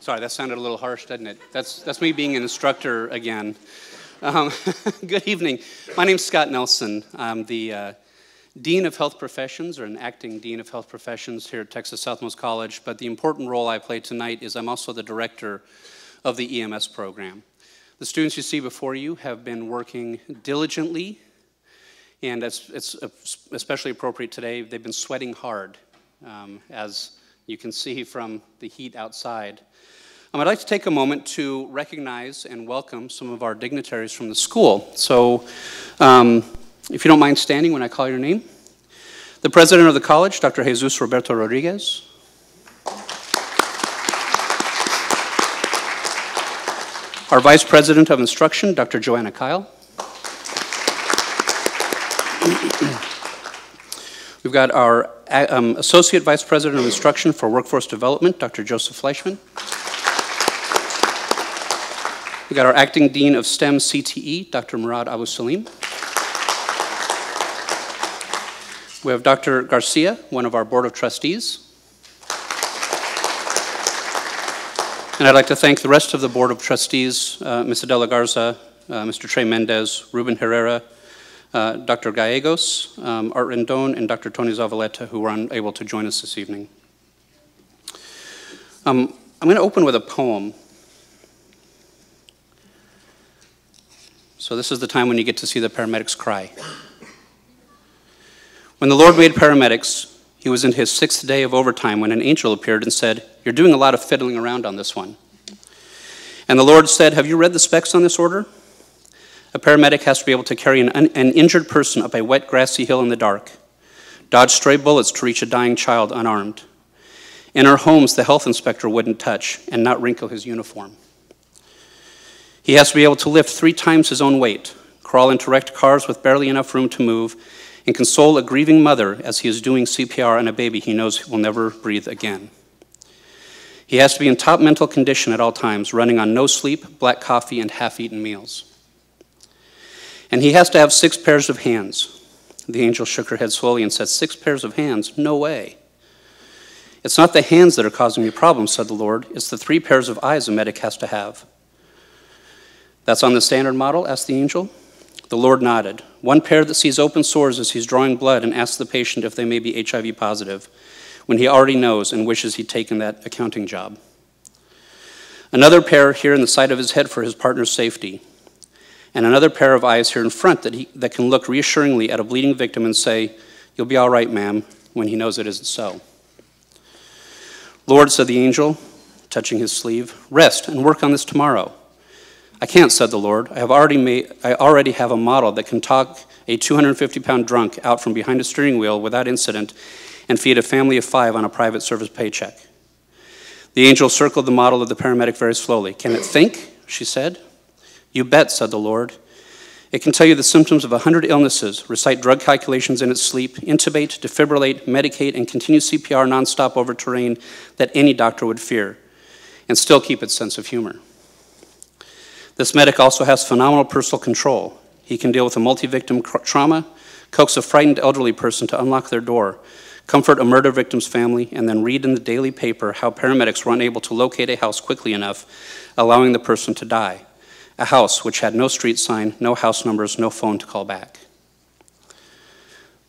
Sorry, that sounded a little harsh, didn't it? That's me being an instructor again. Good evening. My name's Scott Nelson. I'm the Dean of Health Professions, or an acting Dean of Health Professions here at Texas Southmost College, but the important role I play tonight is I'm also the director of the EMS program. The students you see before you have been working diligently, and it's especially appropriate today, they've been sweating hard, as you can see from the heat outside. I'd like to take a moment to recognize and welcome some of our dignitaries from the school. So, if you don't mind standing when I call your name. The president of the college, Dr. Jesus Roberto Rodriguez. Our vice president of instruction, Dr. Joanna Kyle. We've got our associate vice president of instruction for workforce development, Dr. Joseph Fleischman. We've got our acting dean of STEM CTE, Dr. Murad Abu Salim. We have Dr. Garcia, one of our board of trustees. And I'd like to thank the rest of the board of trustees, Ms. Adela Garza, Mr. Trey Mendez, Ruben Herrera, Dr. Gallegos, Art Rendon, and Dr. Tony Zavaleta, who were unable to join us this evening. I'm going to open with a poem. So this is the time when you get to see the paramedics cry. When the Lord made paramedics, he was in his 6th day of overtime when an angel appeared and said, "You're doing a lot of fiddling around on this one." And the Lord said, "Have you read the specs on this order? A paramedic has to be able to carry an injured person up a wet, grassy hill in the dark, dodge stray bullets to reach a dying child unarmed. In our homes, the health inspector wouldn't touch and not wrinkle his uniform. He has to be able to lift 3 times his own weight, crawl into wrecked cars with barely enough room to move, and console a grieving mother as he is doing CPR on a baby he knows will never breathe again. He has to be in top mental condition at all times, running on no sleep, black coffee, and half-eaten meals. And he has to have 6 pairs of hands." The angel shook her head slowly and said, "6 pairs of hands? No way." "It's not the hands that are causing me problems," said the Lord. "It's the 3 pairs of eyes a medic has to have." "That's on the standard model?" asked the angel. The Lord nodded. "1 pair that sees open sores as he's drawing blood and asks the patient if they may be HIV positive, when he already knows and wishes he'd taken that accounting job. Another pair here in the side of his head for his partner's safety. And another pair of eyes here in front that can look reassuringly at a bleeding victim and say, 'You'll be all right, ma'am,' when he knows it isn't so." "Lord," said the angel, touching his sleeve, "rest and work on this tomorrow." "I can't," said the Lord. I already have a model that can talk a 250-pound drunk out from behind a steering wheel without incident and feed a family of 5 on a private service paycheck." The angel circled the model of the paramedic very slowly. "Can it think?" she said. "You bet," said the Lord. "It can tell you the symptoms of 100 illnesses, recite drug calculations in its sleep, intubate, defibrillate, medicate, and continue CPR nonstop over terrain that any doctor would fear, and still keep its sense of humor. This medic also has phenomenal personal control. He can deal with a multi-victim trauma, coax a frightened elderly person to unlock their door, comfort a murder victim's family, and then read in the daily paper how paramedics were unable to locate a house quickly enough, allowing the person to die. A house which had no street sign, no house numbers, no phone to call back."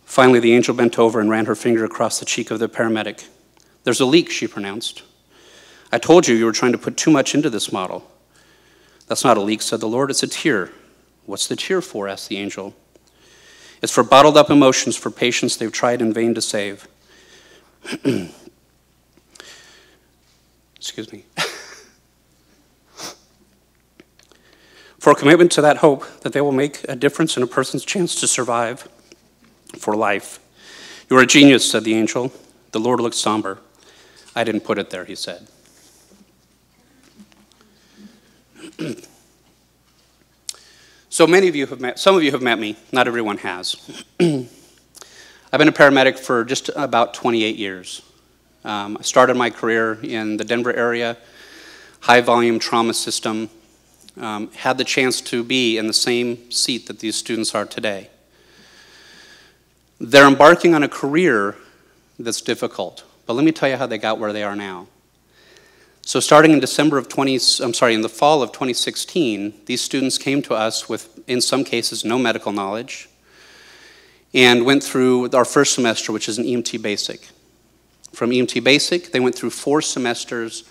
Finally, the angel bent over and ran her finger across the cheek of the paramedic. "There's a leak," she pronounced. "I told you were trying to put too much into this model." "That's not a leak," said the Lord. "It's a tear." "What's the tear for?" asked the angel. "It's for bottled up emotions for patients they've tried in vain to save." Excuse me. "For a commitment to that hope that they will make a difference in a person's chance to survive for life." "You're a genius," said the angel. The Lord looked somber. "I didn't put it there," he said. So some of you have met me, not everyone has. I've been a paramedic for just about 28 years. I started my career in the Denver area, high volume trauma system, had the chance to be in the same seat that these students are today. They're embarking on a career that's difficult, but let me tell you how they got where they are now. So starting in in the fall of 2016, these students came to us with, in some cases, no medical knowledge, and went through our first semester, which is an EMT Basic. From EMT Basic, they went through 4 semesters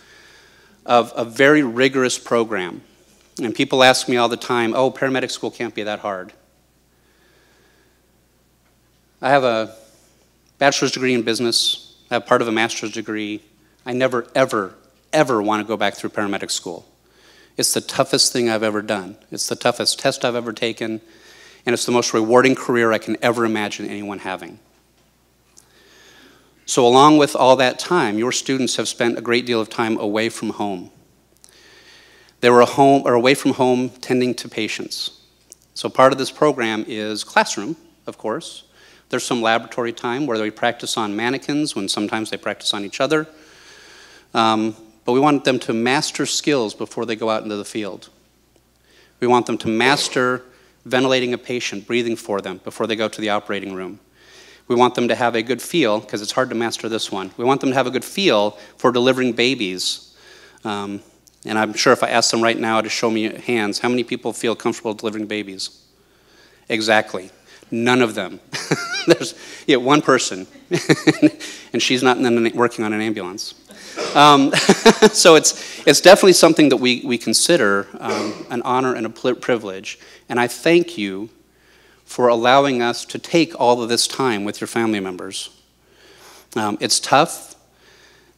of a very rigorous program. And people ask me all the time, oh, paramedic school can't be that hard. I have a bachelor's degree in business. I have part of a master's degree. I never, ever, ever want to go back through paramedic school. It's the toughest thing I've ever done. It's the toughest test I've ever taken, and it's the most rewarding career I can ever imagine anyone having. So along with all that time, your students have spent a great deal of time away from home. They were away from home tending to patients. So part of this program is classroom, of course. There's some laboratory time where we practice on mannequins, when sometimes they practice on each other. But we want them to master skills before they go out into the field. We want them to master ventilating a patient, breathing for them before they go to the operating room. We want them to have a good feel, because it's hard to master this one. We want them to have a good feel for delivering babies. And I'm sure if I ask them right now to show me hands, how many people feel comfortable delivering babies? Exactly. None of them. There's one person, and she's not working on an ambulance. So it's definitely something that we consider an honor and a privilege. And I thank you for allowing us to take all of this time with your family members. It's tough.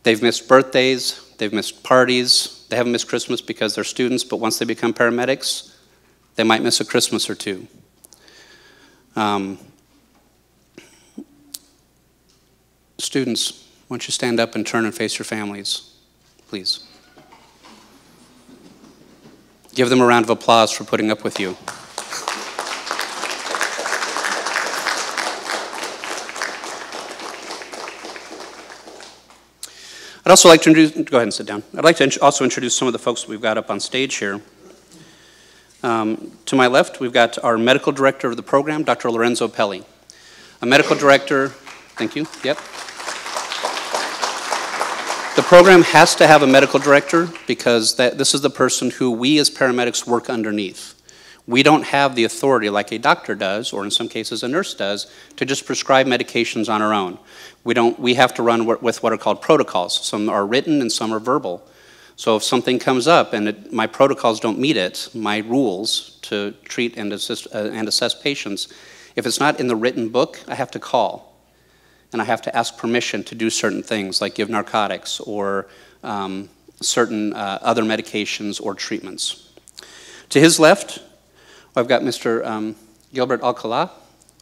They've missed birthdays. They've missed parties. They haven't missed Christmas because they're students, but once they become paramedics, they might miss a Christmas or two. Students, why don't you stand up and turn and face your families, please. Give them a round of applause for putting up with you. I'd also like to introduce, go ahead and sit down. I'd like to also introduce some of the folks that we've got up on stage here. To my left, we've got our medical director of the program, Dr. Lorenzo Pelli. A medical director, thank you, yep. The program has to have a medical director because this is the person who we as paramedics work underneath. We don't have the authority like a doctor does, or in some cases a nurse does, to just prescribe medications on our own. We have to run with what are called protocols. Some are written and some are verbal. So if something comes up and my protocols don't meet it, my rules to treat and assess patients, if it's not in the written book, I have to call. And I have to ask permission to do certain things, like give narcotics or certain other medications or treatments. To his left, I've got Mr. Gilbert Alcala,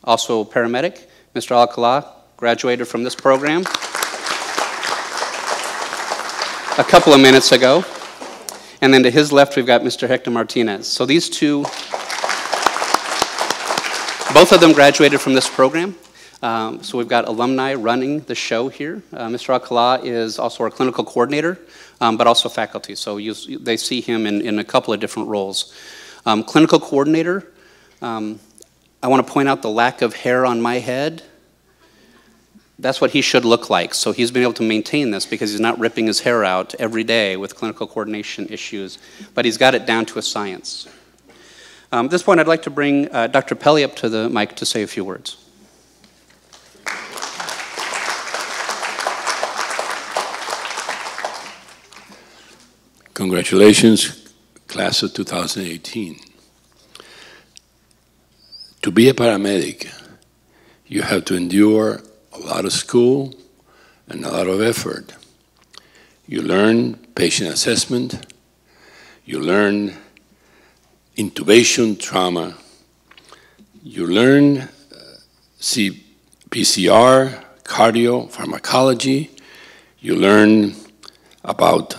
also a paramedic. Mr. Alcala graduated from this program a couple of minutes ago. And then to his left, we've got Mr. Hector Martinez. So these two, both of them graduated from this program. So we've got alumni running the show here. Mr. Alcala is also our clinical coordinator, but also faculty. So they see him in a couple of different roles. Clinical coordinator, I want to point out the lack of hair on my head. That's what he should look like. So he's been able to maintain this because he's not ripping his hair out every day with clinical coordination issues, but he's got it down to a science. At this point, I'd like to bring Dr. Pelli up to the mic to say a few words. Congratulations, class of 2018. To be a paramedic, you have to endure a lot of school and a lot of effort. You learn patient assessment, you learn intubation trauma, you learn PCR, cardio, pharmacology, you learn about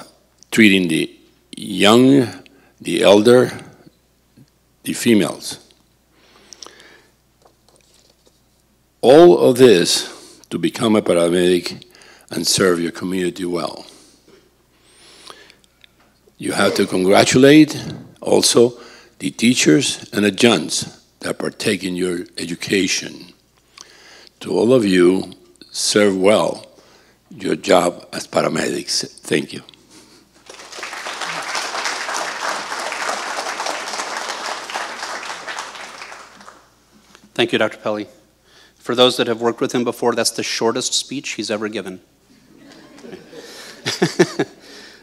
treating the young, the elder, the females. All of this to become a paramedic and serve your community well. You have to congratulate also the teachers and adjuncts that partake in your education. To all of you, serve well your job as paramedics. Thank you. Thank you, Dr. Pelly. For those that have worked with him before, that's the shortest speech he's ever given.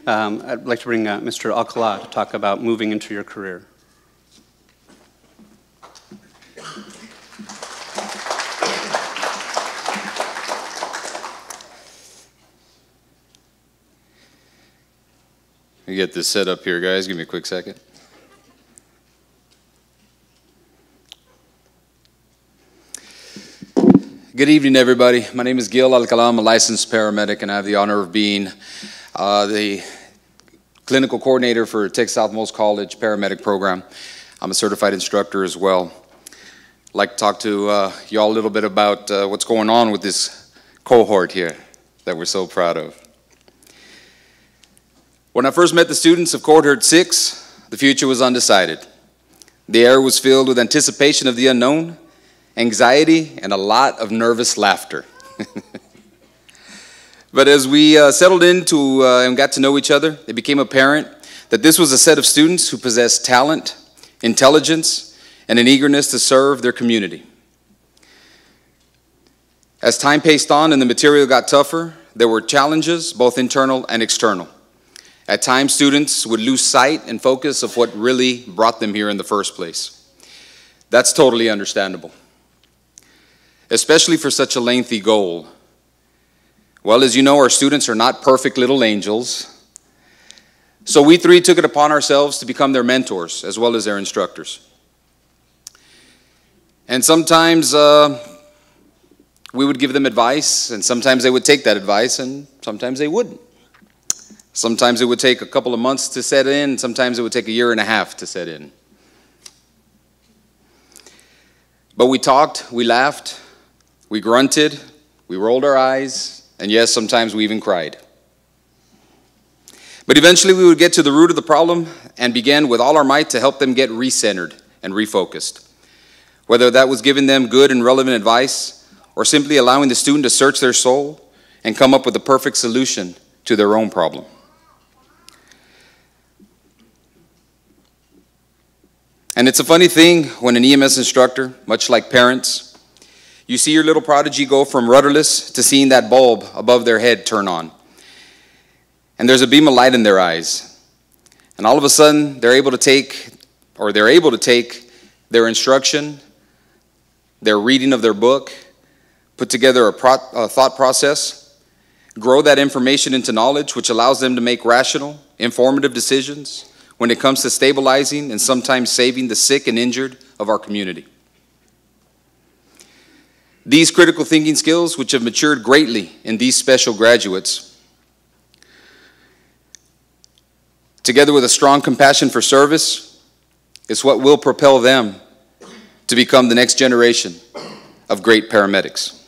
I'd like to bring Mr. Alcala to talk about moving into your career. Let me get this set up here, guys. Give me a quick second. Good evening, everybody. My name is Gil Alcala. I'm a licensed paramedic, and I have the honor of being the clinical coordinator for Texas Southmost College paramedic program. I'm a certified instructor as well. I'd like to talk to y'all a little bit about what's going on with this cohort here that we're so proud of. When I first met the students of cohort 6, the future was undecided. The air was filled with anticipation of the unknown, anxiety, and a lot of nervous laughter. But as we settled into and got to know each other, it became apparent that this was a set of students who possessed talent, intelligence, and an eagerness to serve their community. As time passed on and the material got tougher, there were challenges, both internal and external. At times, students would lose sight and focus of what really brought them here in the first place. That's totally understandable, especially for such a lengthy goal. Well, as you know, our students are not perfect little angels, so we three took it upon ourselves to become their mentors as well as their instructors. And sometimes we would give them advice, and sometimes they would take that advice, and sometimes they wouldn't. Sometimes it would take a couple of months to set in, sometimes it would take a year and a half to set in. But we talked, we laughed, we grunted, we rolled our eyes, and yes, sometimes we even cried. But eventually we would get to the root of the problem and begin with all our might to help them get recentered and refocused. Whether that was giving them good and relevant advice or simply allowing the student to search their soul and come up with the perfect solution to their own problem. And it's a funny thing when an EMS instructor, much like parents, you see your little prodigy go from rudderless to seeing that bulb above their head turn on. And there's a beam of light in their eyes. And all of a sudden, they're able to take their instruction, their reading of their book, put together a thought process, grow that information into knowledge, which allows them to make rational, informative decisions when it comes to stabilizing and sometimes saving the sick and injured of our community. These critical thinking skills, which have matured greatly in these special graduates, together with a strong compassion for service, is what will propel them to become the next generation of great paramedics.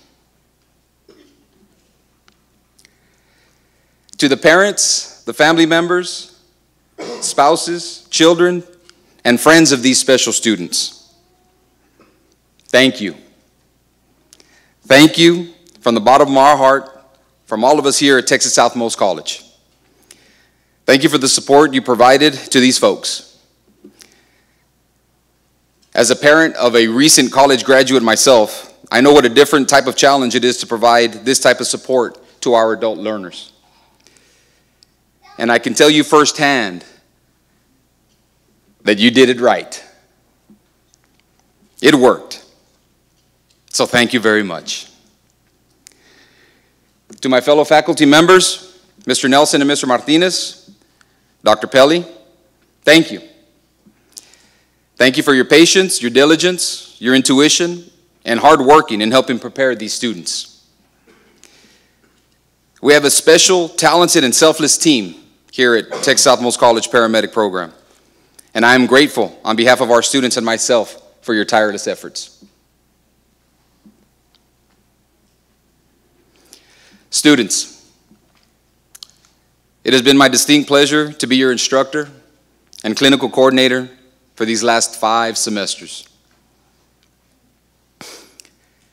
To the parents, the family members, spouses, children, and friends of these special students, thank you. Thank you from the bottom of our heart, from all of us here at Texas Southmost College. Thank you for the support you provided to these folks. As a parent of a recent college graduate myself, I know what a different type of challenge it is to provide this type of support to our adult learners. And I can tell you firsthand that you did it right. It worked. So thank you very much. To my fellow faculty members, Mr. Nelson and Mr. Martinez, Dr. Pelly, thank you. Thank you for your patience, your diligence, your intuition, and hard working in helping prepare these students. We have a special, talented, and selfless team here at Texas Southmost College Paramedic Program, and I am grateful on behalf of our students and myself for your tireless efforts. Students, it has been my distinct pleasure to be your instructor and clinical coordinator for these last 5 semesters.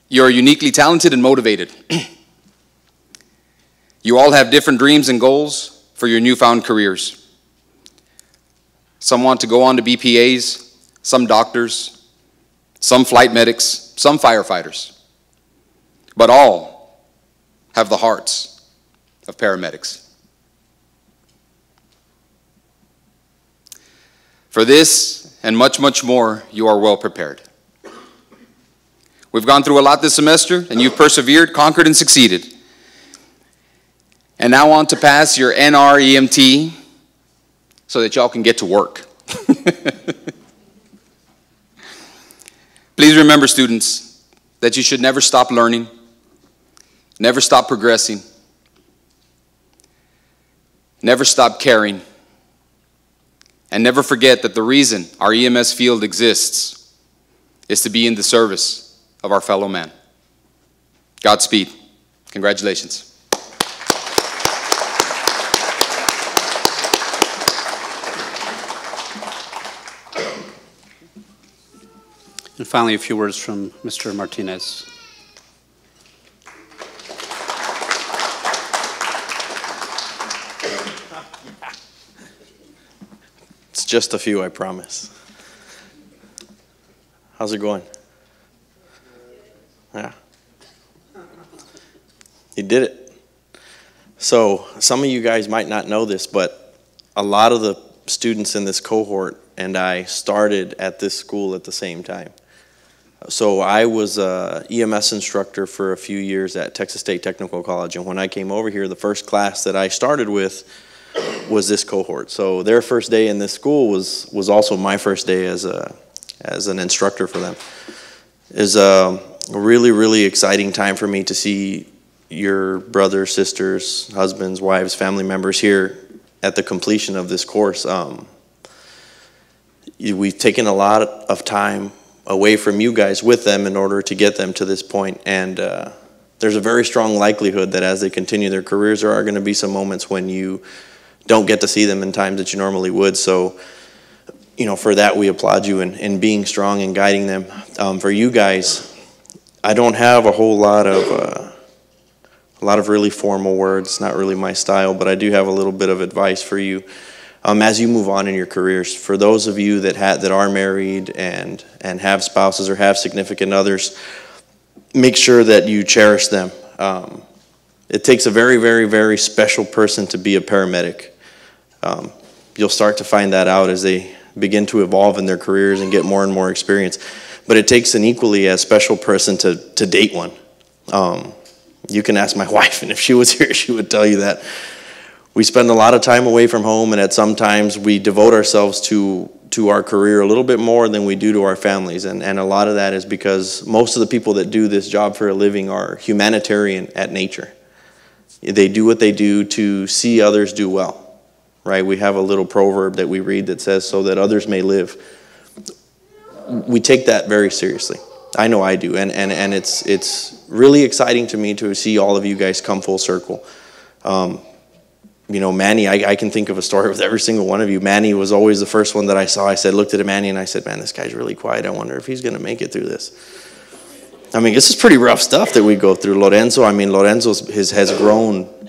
You are uniquely talented and motivated. You all have different dreams and goals for your newfound careers. Some want to go on to BPAs, some doctors, some flight medics, some firefighters, but all have the hearts of paramedics. For this and much, much more, you are well prepared. We've gone through a lot this semester, and you've persevered, conquered, and succeeded. And now on to pass your NREMT so that y'all can get to work. Please remember, students, that you should never stop learning, never stop progressing, never stop caring, and never forget that the reason our EMS field exists is to be in the service of our fellow man. Godspeed. Congratulations. And finally, a few words from Mr. Martinez. It's just a few, I promise. How's it going? Yeah. You did it. So some of you guys might not know this, but a lot of the students in this cohort and I started at this school at the same time. So I was an EMS instructor for a few years at Texas State Technical College, and when I came over here, the first class that I started with was this cohort. So their first day in this school was also my first day as an instructor for them. It was a really, really exciting time for me to see your brothers, sisters, husbands, wives, family members here at the completion of this course. We've taken a lot of time away from you guys with them in order to get them to this point, and there's a very strong likelihood that as they continue their careers, there are going to be some moments when you don't get to see them in times that you normally would. So, you know, for that we applaud you in being strong and guiding them. For you guys, I don't have a whole lot of really formal words, not really my style, but I do have a little bit of advice for you. As you move on in your careers, for those of you that are married and have spouses or have significant others, make sure that you cherish them. It takes a very, very, very special person to be a paramedic. You'll start to find that out as they begin to evolve in their careers and get more and more experience. But it takes an equally as special person to date one. You can ask my wife, and if she was here, she would tell you that. We spend a lot of time away from home, and at some times we devote ourselves to our career a little bit more than we do to our families. And a lot of that is because most of the people that do this job for a living are humanitarian at nature. They do what they do to see others do well, right? We have a little proverb that we read that says, so that others may live. We take that very seriously. I know I do, and it's really exciting to me to see all of you guys come full circle. You know, Manny, I can think of a story with every single one of you. Manny was always the first one that I saw. Looked at Manny and I said, man, this guy's really quiet. I wonder if he's going to make it through this. I mean, this is pretty rough stuff that we go through. Lorenzo has grown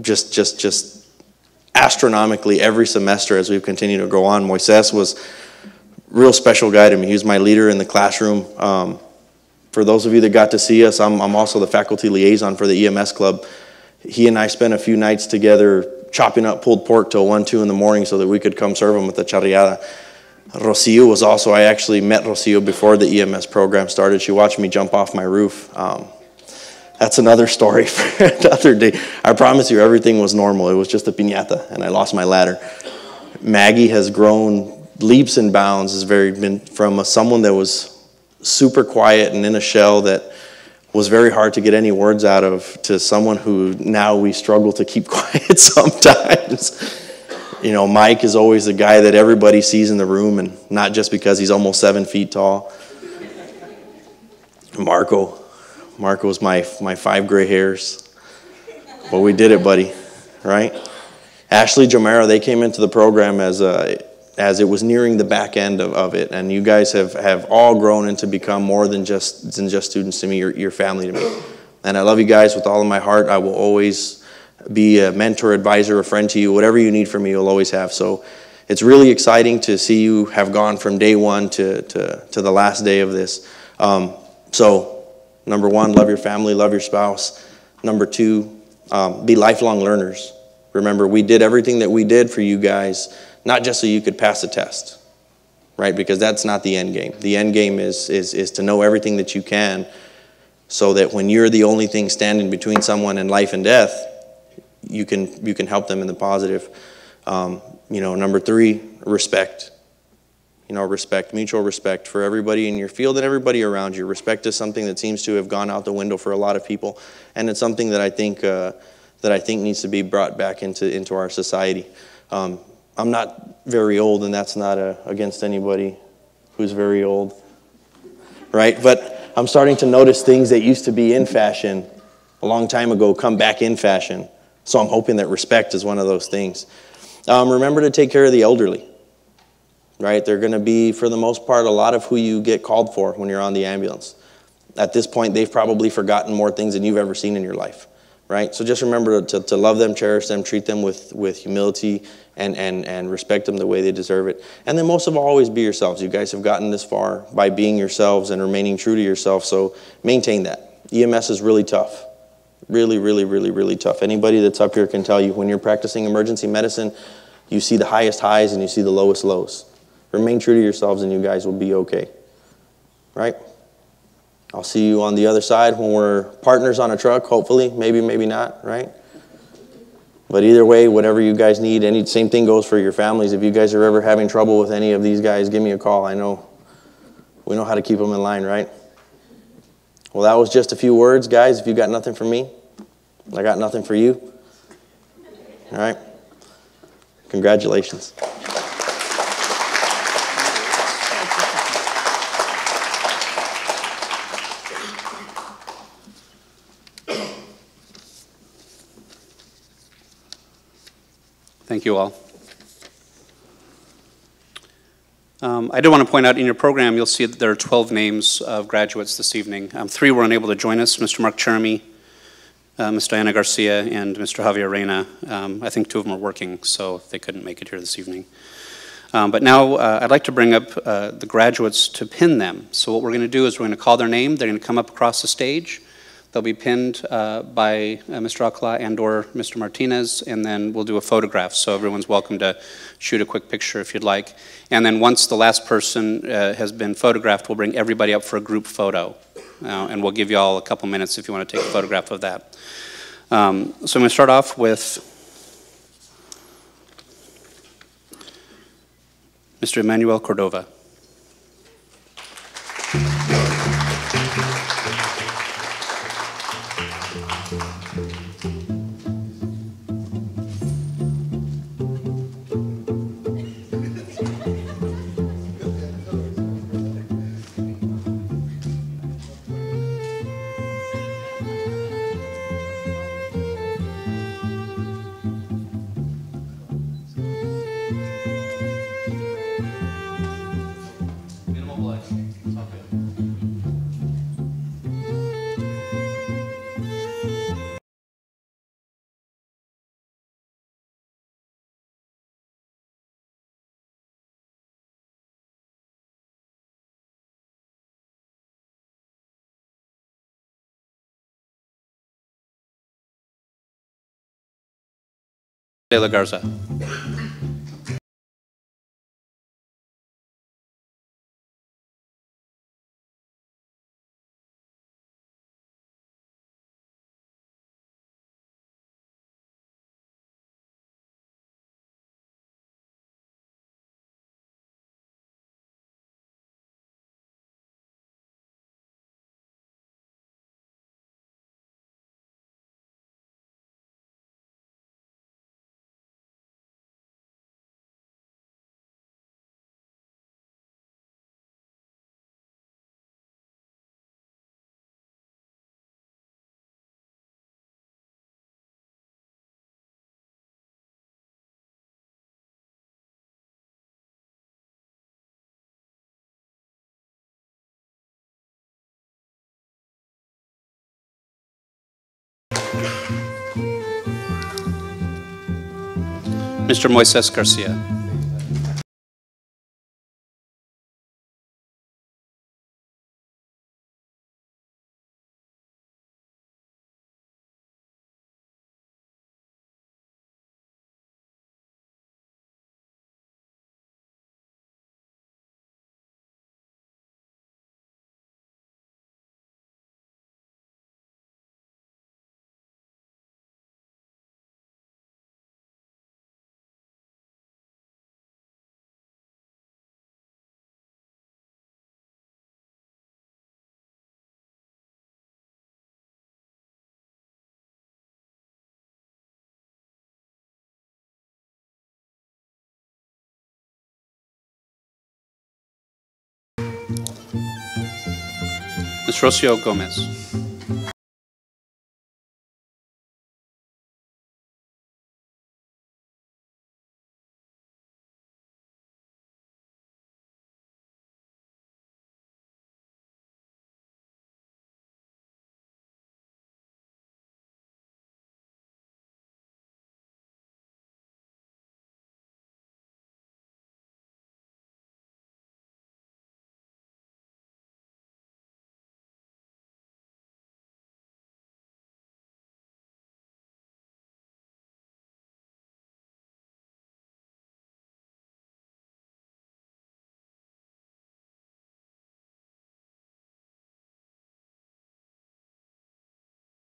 just astronomically every semester as we've continued to go on. Moises was a real special guy to me. He was my leader in the classroom. For those of you that got to see us, I'm also the faculty liaison for the EMS club. He and I spent a few nights together chopping up pulled pork till 1, 2 in the morning so that we could come serve him with the charreada. Rocio was also, I actually met Rocio before the EMS program started. She watched me jump off my roof. That's another story for another day. I promise you everything was normal. It was just a piñata, and I lost my ladder. Maggie has grown leaps and bounds, been from someone that was super quiet and in a shell that was very hard to get any words out of to someone who now we struggle to keep quiet sometimes. You know, Mike is always the guy that everybody sees in the room, and not just because he's almost 7 feet tall. Marco's my 5 gray hairs. Well, we did it, buddy, right? Ashley, Jamara, they came into the program as it was nearing the back end of it, and you guys have all grown into become more than just students to me. You're family to me, and I love you guys with all of my heart. I will always be a mentor, advisor, a friend to you. Whatever you need from me, you'll always have. So it's really exciting to see you have gone from day one to the last day of this. So, number one, love your family, love your spouse. Number two, be lifelong learners. Remember, we did everything that we did for you guys, not just so you could pass a test, right? Because that's not the end game. The end game is to know everything that you can, so that when you're the only thing standing between someone and life and death, you can help them in the positive. Number three, respect. Respect, mutual respect for everybody in your field and everybody around you. Respect is something that seems to have gone out the window for a lot of people, and it's something that I think needs to be brought back into our society. I'm not very old, and that's not against anybody who's very old, right? But I'm starting to notice things that used to be in fashion a long time ago come back in fashion. So I'm hoping that respect is one of those things. Remember to take care of the elderly, right? They're going to be, for the most part, a lot of who you get called for when you're on the ambulance. At this point, they've probably forgotten more things than you've ever seen in your life, right? So just remember to love them, cherish them, treat them with humility, and respect them the way they deserve it. And then most of all, always be yourselves. You guys have gotten this far by being yourselves and remaining true to yourself, so maintain that. EMS is really tough. Really, really, really, really tough. Anybody that's up here can tell you when you're practicing emergency medicine, you see the highest highs and you see the lowest lows. Remain true to yourselves and you guys will be okay, right? I'll see you on the other side when we're partners on a truck, hopefully. Maybe, maybe not, right? But either way, whatever you guys need, same thing goes for your families. If you guys are ever having trouble with any of these guys, give me a call. We know how to keep them in line, right? Well, that was just a few words, guys. If you got nothing for me, I got nothing for you. All right? Congratulations. Thank you all. I do want to point out in your program, you'll see that there are 12 names of graduates this evening. 3 were unable to join us, Mr. Mark Cherami, Ms. Diana Garcia, and Mr. Javier Reyna. I think 2 of them are working, so they couldn't make it here this evening. But now I'd like to bring up the graduates to pin them. So what we're going to do is we're going to call their name. They're going to come up across the stage. They'll be pinned by Mr. Alcala and or Mr. Martinez, and then we'll do a photograph. So everyone's welcome to shoot a quick picture if you'd like. And then once the last person has been photographed, we'll bring everybody up for a group photo. And we'll give you all a couple minutes if you want to take a photograph of that. So I'm going to start off with Mr. Emmanuel Cordova. De la Garza. Mr. Moises Garcia. Ms. Rocio Gomez.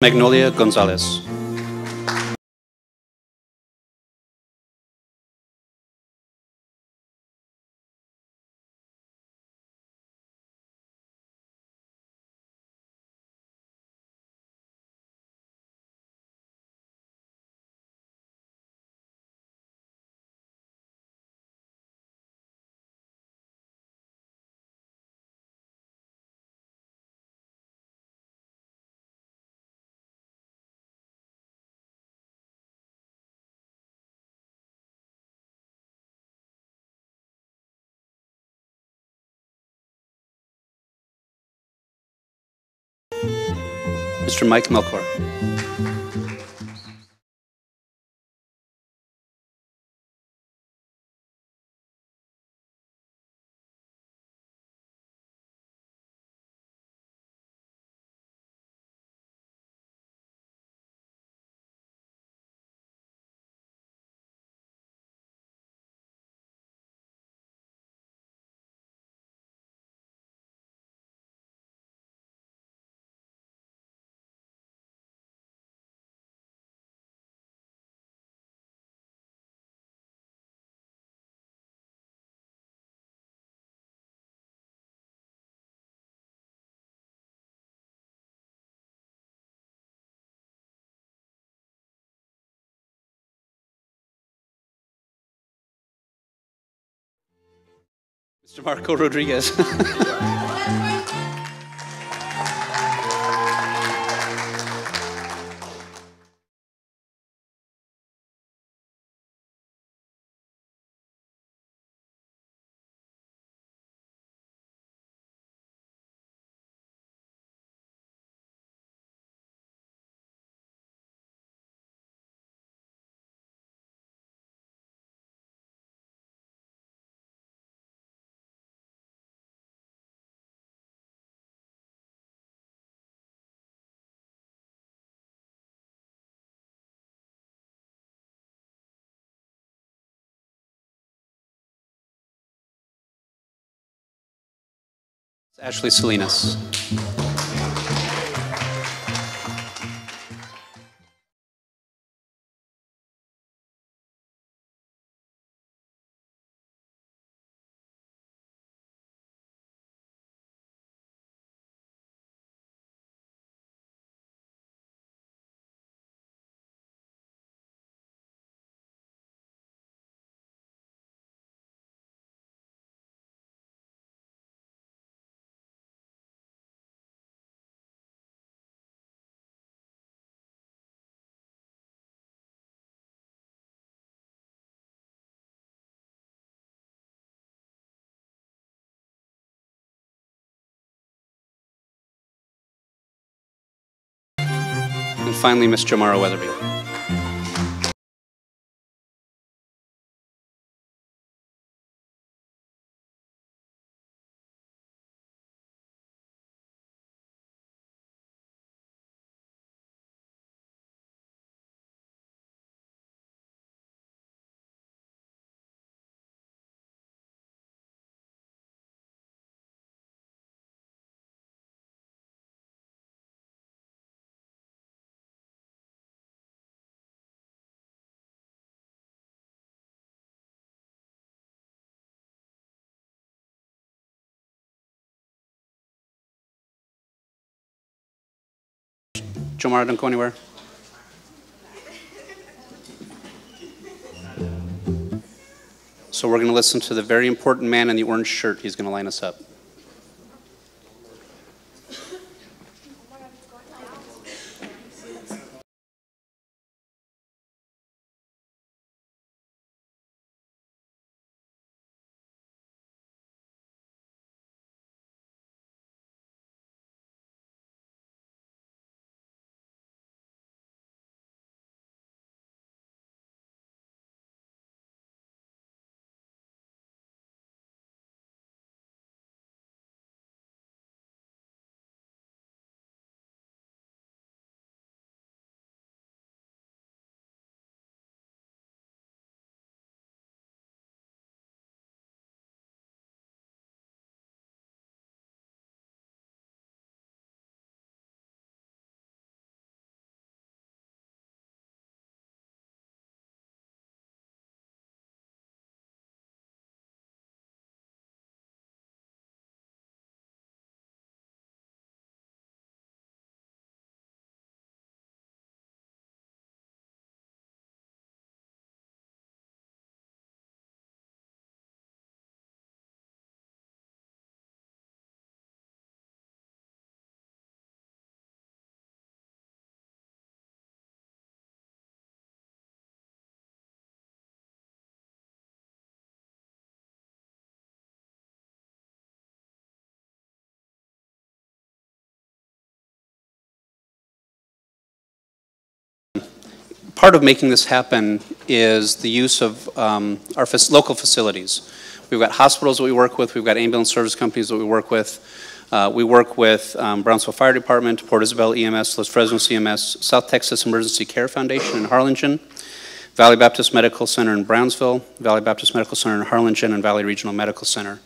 Magnolia Gonzalez. Mr. Mike Melkor. Mr. Marco Rodriguez. Ashley Salinas. And finally, Ms. Jamara Weatherby. Jomara, don't go anywhere. So we're going to listen to the very important man in the orange shirt. He's going to line us up. part of making this happen is the use of our local facilities. We've got hospitals that we work with. We've got ambulance service companies that we work with. Brownsville Fire Department, Port Isabel EMS, Los Fresnos EMS, South Texas Emergency Care Foundation in Harlingen, Valley Baptist Medical Center in Brownsville, Valley Baptist Medical Center in Harlingen, and Valley Regional Medical Center.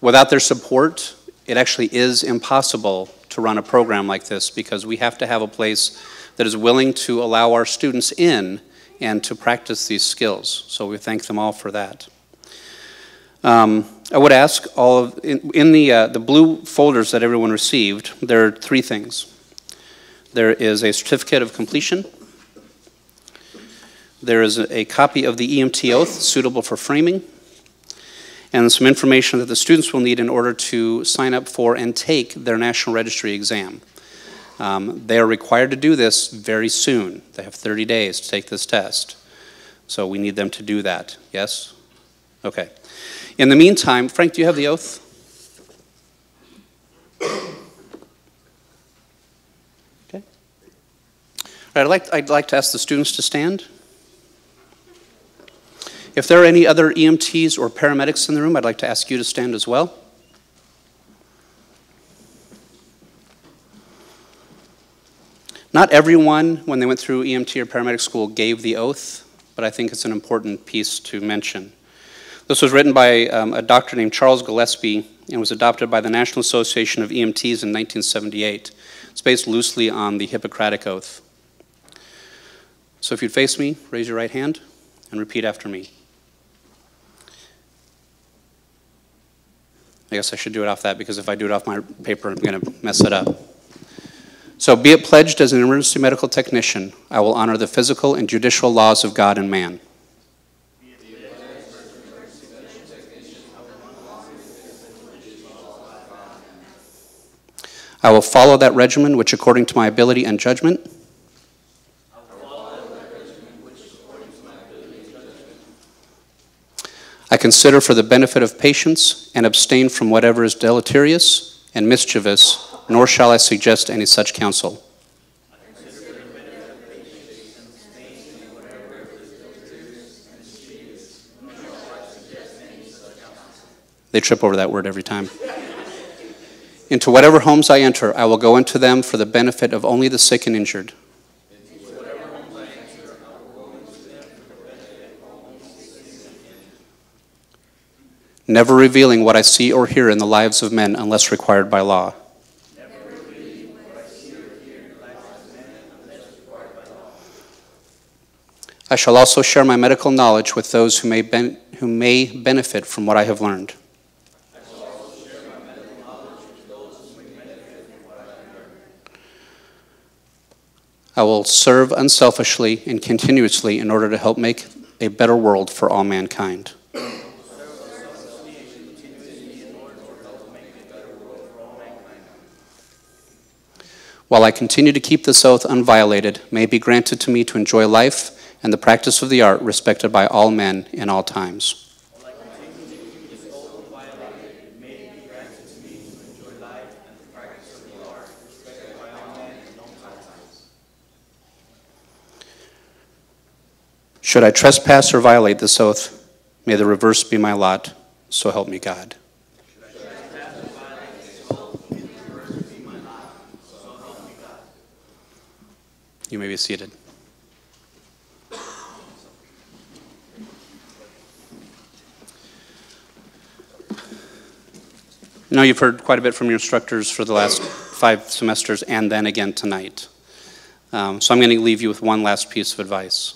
Without their support, it actually is impossible to run a program like this because we have to have a place that is willing to allow our students in and to practice these skills. So we thank them all for that. I would ask all of, in the blue folders that everyone received, there are 3 things. There is a certificate of completion. There is a copy of the EMT oath suitable for framing, and some information that the students will need in order to sign up for and take their National Registry exam. They are required to do this very soon. They have 30 days to take this test. So we need them to do that. Yes? Okay. In the meantime, Frank, do you have the oath? Okay. All right, I'd like to ask the students to stand. If there are any other EMTs or paramedics in the room, I'd like to ask you to stand as well. Not everyone, when they went through EMT or paramedic school, gave the oath, but I think it's an important piece to mention. This was written by a doctor named Charles Gillespie and was adopted by the National Association of EMTs in 1978. It's based loosely on the Hippocratic Oath. So if you'd face me, raise your right hand and repeat after me. I guess I should do it off that because if I do it off my paper, I'm going to mess it up. So, be it pledged as an emergency medical technician, I will honor the physical and judicial laws of God and man. I will follow that regimen which, according to my ability and judgment, I consider for the benefit of patients and abstain from whatever is deleterious and mischievous, nor shall I suggest any such counsel. They trip over that word every time. Into whatever homes I enter, I will go into them for the benefit of only the sick and injured. Never revealing what I see or hear in the lives of men unless required by law. I shall also share my medical knowledge with those who may benefit from what I have learned. I will serve unselfishly and continuously in order to help make a better world for all mankind. While I continue to keep this oath unviolated, may it be granted to me to enjoy life and the practice of the art respected by all men in all times. Should I trespass or violate this oath, may the reverse be my lot, so help me God. You may be seated. Now you've heard quite a bit from your instructors for the last 5 semesters and then again tonight. So I'm going to leave you with one last piece of advice.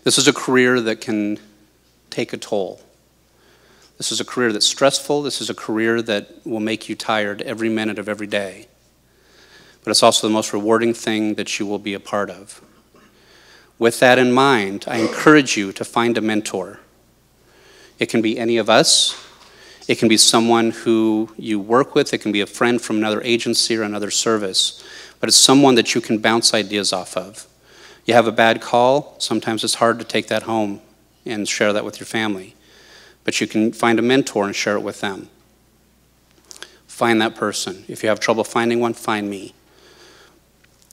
This is a career that can take a toll. This is a career that's stressful. This is a career that will make you tired every minute of every day. But it's also the most rewarding thing that you will be a part of. With that in mind, I encourage you to find a mentor. It can be any of us. It can be someone who you work with. It can be a friend from another agency or another service. But it's someone that you can bounce ideas off of. You have a bad call, sometimes it's hard to take that home and share that with your family. But you can find a mentor and share it with them. Find that person. If you have trouble finding one, find me.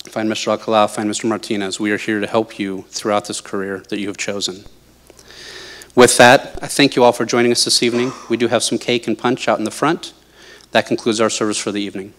find Mr. Alcala, find Mr. Martinez. We are here to help you throughout this career that you have chosen. With that, I thank you all for joining us this evening. We do have some cake and punch out in the front. That concludes our service for the evening.